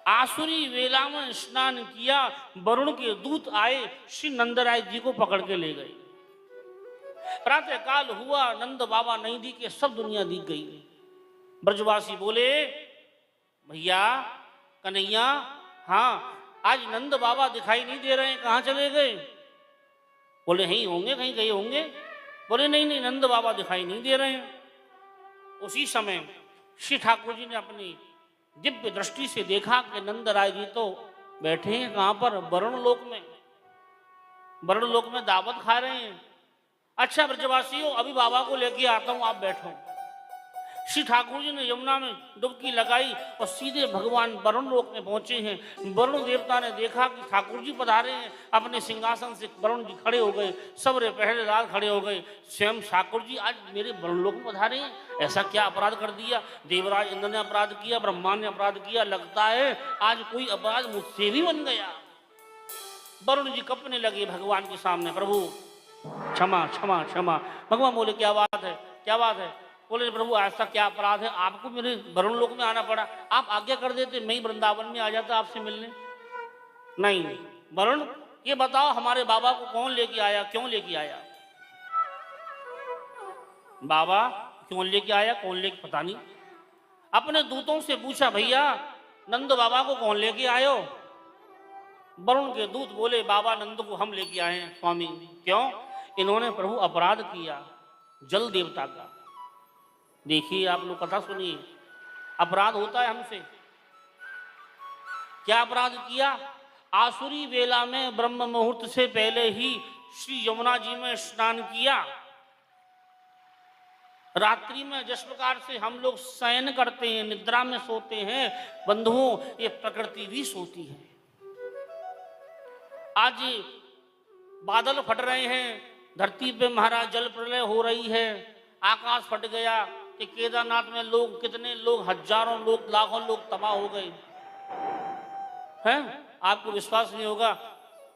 आसुरी वेला में स्नान किया, वरुण के दूत आए, श्री नंदराय जी को पकड़ के ले गए। प्रातः काल हुआ, नंद बाबा नहीं दिखे, सब दुनिया दिख गई। ब्रजवासी बोले, भैया कन्हैया, हाँ आज नंद बाबा दिखाई नहीं दे रहे हैं, कहाँ चले गए? बोले यहीं होंगे, कहीं गए होंगे। बोले नहीं नहीं, नंद बाबा दिखाई नहीं दे रहे हैं। उसी समय श्री ठाकुर जी ने अपनी दिव्य दृष्टि से देखा कि नंद राय जी तो बैठे हैं कहाँ पर? वरुण लोक में। वरुण लोक में दावत खा रहे हैं। अच्छा ब्रजवासियों, अभी बाबा को लेके आता हूं, आप बैठो। श्री ठाकुर जी ने यमुना में डुबकी लगाई और सीधे भगवान वरुण लोक में पहुंचे हैं। वरुण देवता ने देखा कि ठाकुर जी पधारे हैं, अपने सिंहासन से वरुण जी खड़े हो गए, सबरे पहरेदार खड़े हो गए। स्वयं ठाकुर जी आज मेरे वरुण लोक में पधारे हैं, ऐसा क्या अपराध कर दिया? देवराज इंद्र ने अपराध किया, ब्रह्मा ने अपराध किया, लगता है आज कोई अपराध मुझसे भी बन गया। वरुण जी कपने लगे भगवान के सामने, प्रभु क्षमा क्षमा क्षमा। भगवान बोले क्या बात है, क्या बात है? बोले प्रभु ऐसा क्या अपराध है, आपको मेरे वरुण लोक में आना पड़ा? आप आज्ञा कर देते, मैं ही वृंदावन में आ जाता आपसे मिलने। नहीं वरुण, ये बताओ हमारे बाबा को कौन लेके आया, क्यों लेके आया? बाबा क्यों लेके आया, कौन लेके, पता नहीं। अपने दूतों से पूछा, भैया नंद बाबा को कौन लेके आयो? वरुण के दूत बोले, बाबा नंद को हम लेके आए हैं स्वामी। क्यों? इन्होंने प्रभु अपराध किया जल देवता का। देखिए आप लोग कथा सुनिए, अपराध होता है हमसे। क्या अपराध किया? आसुरी वेला में ब्रह्म मुहूर्त से पहले ही श्री यमुना जी में स्नान किया। रात्रि में जिस प्रकार से हम लोग शयन करते हैं, निद्रा में सोते हैं, बंधुओं ये प्रकृति भी सोती है। आज बादल फट रहे हैं, धरती पे महाराज जल प्रलय हो रही है, आकाश फट गया कि केदारनाथ में लोग, कितने लोग, हजारों लोग, लाखों लोग तबाह हो गए हैं। आपको विश्वास नहीं होगा,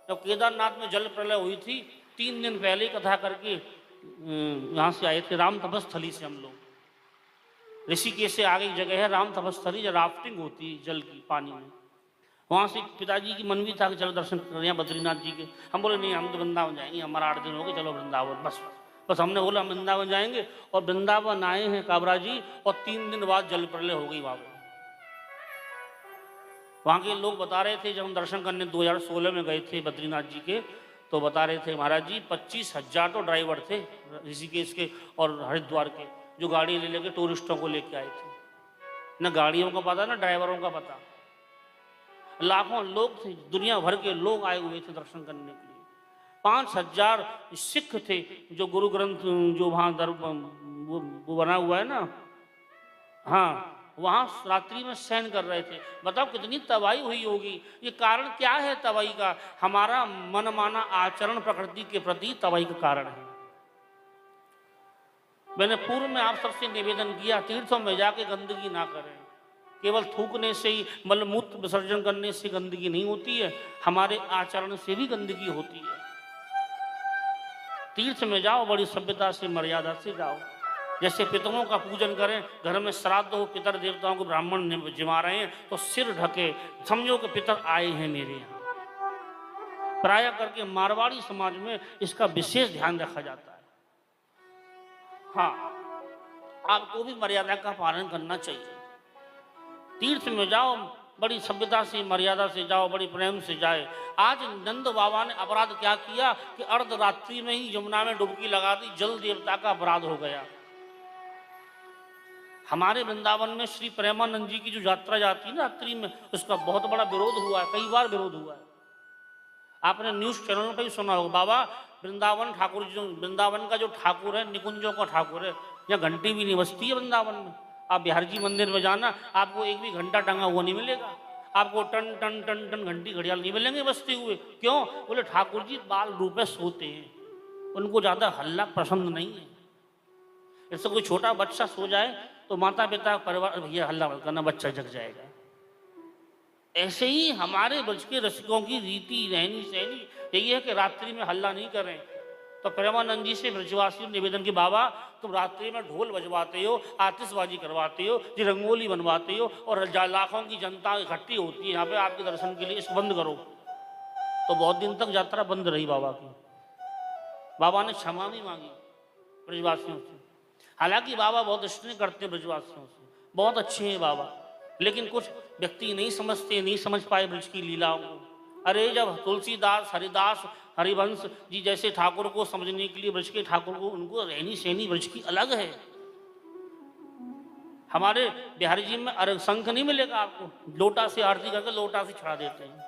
जब केदारनाथ में जल प्रलय हुई थी 3 दिन पहले कथा करके यहाँ से आए थे, राम तपस्थली से हम लोग। ऋषिकेश से आगे जगह है राम तपस्थली, जब राफ्टिंग होती है जल की, पानी में। वहाँ से पिताजी की मन भी था कि चलो दर्शन करें बद्रीनाथ जी के। हम बोले नहीं, हम तो वृंदावन जाएंगे, हमारा 8 दिन हो गए, चलो वृंदावन। बस हमने बोला हम वृंदावन जाएंगे। और वृंदावन आए हैं काबरा जी, और 3 दिन बाद जल प्रलय हो गई वहाँ। वहाँ के लोग बता रहे थे, जब हम दर्शन करने 2016 में गए थे बद्रीनाथ जी के, तो बता रहे थे महाराज जी 25,000 तो ड्राइवर थे ऋषिकेश के और हरिद्वार के, जो गाड़ी ले लेके टूरिस्टों को लेके आए थे। न गाड़ियों का पता, न ड्राइवरों का पता। लाखों लोग थे, दुनिया भर के लोग आए हुए थे दर्शन करने के लिए। 5,000 सिख थे, जो गुरु ग्रंथ जो वहाँ वो बना हुआ है ना, हाँ वहाँ रात्रि में शयन कर रहे थे। बताओ कितनी तबाही हुई होगी। ये कारण क्या है तबाही का? हमारा मनमाना आचरण प्रकृति के प्रति तबाही का कारण है। मैंने पूर्व में आप सबसे निवेदन किया, तीर्थों में जाके गंदगी ना करें। केवल थूकने से ही, मलमूत्र विसर्जन करने से गंदगी नहीं होती है, हमारे आचरण से भी गंदगी होती है। तीर्थ में जाओ, बड़ी सभ्यता से, मर्यादा से जाओ। जैसे पितरों का पूजन करें, घर में श्राद्ध हो, पितर देवताओं को ब्राह्मण जिमा रहे हैं तो सिर ढके, समझो कि पितर आए हैं मेरे यहाँ। प्राय करके मारवाड़ी समाज में इसका विशेष ध्यान रखा जाता है। हाँ, आपको भी मर्यादा का पालन करना चाहिए। तीर्थ में जाओ, बड़ी सभ्यता से, मर्यादा से जाओ, बड़ी प्रेम से जाए। आज नंद बाबा ने अपराध क्या किया कि अर्धरात्रि में ही यमुना में डुबकी लगा दी, जल देवता का अपराध हो गया। हमारे वृंदावन में श्री प्रेमानंद जी की जो यात्रा जाती है ना रात्रि में, उसका बहुत बड़ा विरोध हुआ है, कई बार विरोध हुआ है। आपने न्यूज चैनल पर ही सुना होगा। बाबा वृंदावन ठाकुर जी, वृंदावन का जो ठाकुर है, निकुंजों का ठाकुर है, यहाँ घंटी भी नहीं बजती है वृंदावन में। आप बिहार जी मंदिर में जाना, आपको एक भी घंटा टंगा हुआ नहीं मिलेगा। आपको टन टन टन टन घंटी घड़ियाल नहीं मिलेंगे बजते हुए। क्यों? बोले ठाकुर जी बाल रूप में सोते हैं, उनको ज़्यादा हल्ला पसंद नहीं है। जैसे कोई छोटा बच्चा सो जाए तो माता पिता परिवार, भैया हल्ला मत करना, बच्चा जग जाएगा। ऐसे ही हमारे ब्रज के रसिकों की रीति, रहनी सहनी यही है कि रात्रि में हल्ला नहीं करें। तो प्रेमानंद जी से ब्रजवासियों ने निवेदन की, बाबा तुम रात्रि में ढोल बजवाते हो, आतिशबाजी करवाते हो, जी रंगोली बनवाते हो और लाखों की जनता इकट्ठी होती है यहाँ पे आपके दर्शन के लिए, इसको बंद करो। तो बहुत दिन तक यात्रा बंद रही बाबा की। बाबा ने क्षमा भी मांगी ब्रजवासियों से। हालांकि बाबा बहुत स्नेह करते हैं ब्रजवासियों से, बहुत अच्छे हैं बाबा, लेकिन कुछ व्यक्ति नहीं समझते, नहीं समझ पाए ब्रज की लीलाओं को। अरे जब तुलसीदास, हरिदास, हरिवंश जी जैसे ठाकुर को समझने के लिए ब्रज के ठाकुर को, उनको रहनी सहनी ब्रज की अलग है। हमारे बिहारी जी में अरे शंख नहीं मिलेगा आपको, लोटा से आरती करके लोटा से चढ़ा देते हैं।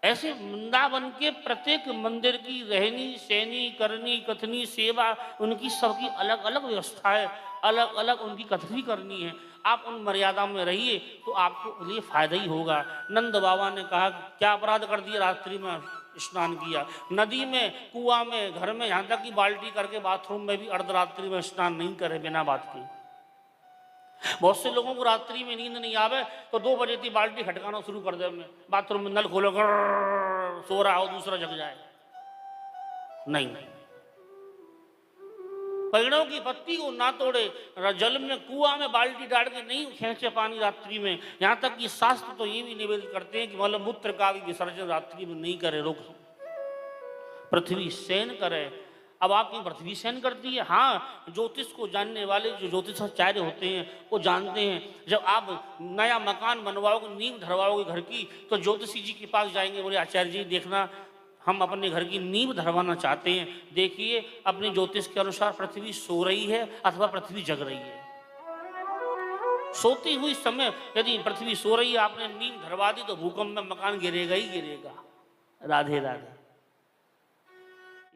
ऐसे वृंदावन के प्रत्येक मंदिर की रहनी सहनी, करनी कथनी, सेवा, उनकी सबकी अलग अलग व्यवस्था है, अलग अलग उनकी कथनी करनी है। आप उन मर्यादा में रहिए तो आपको लिए फायदा ही होगा। नंद बाबा ने कहा क्या अपराध कर दिया, रात्रि में स्नान किया, नदी में, कुआं में, घर में, यहाँ तक कि बाल्टी करके बाथरूम में भी अर्धरात्रि में स्नान नहीं करे बिना बात के। बहुत से लोगों को रात्रि में नींद नहीं आवे तो 2 बजे की बाल्टी खटकाना शुरू कर दे, बाथरूम में नल खोलो, सो रहा हो, दूसरा जग जाए। नहीं, पेड़ों की पत्ती को ना तोड़े, जल में, कुआं में बाल्टी डाल के नहीं खींचे पानी रात्रि में। यहाँ तक कि शास्त्र तो ये भी निवेदन करते हैं कि मतलब मूत्र का भी विसर्जन रात्रि में नहीं करे, रोक पृथ्वी शयन करे। अब आपकी पृथ्वी शयन करती है। हाँ, ज्योतिष को जानने वाले जो ज्योतिषाचार्य होते हैं वो जानते हैं, जब आप नया मकान बनवाओगे, नींव धरवाओगे घर की, तो ज्योतिषी जी के पास जाएंगे, बोले आचार्य जी देखना हम अपने घर की नींव धरवाना चाहते हैं, देखिए अपने ज्योतिष के अनुसार पृथ्वी सो रही है अथवा पृथ्वी जग रही है। सोती हुई समय यदि पृथ्वी सो रही है, आपने नींव धरवा दी तो भूकंप में मकान गिरेगा ही गिरेगा। राधे राधे।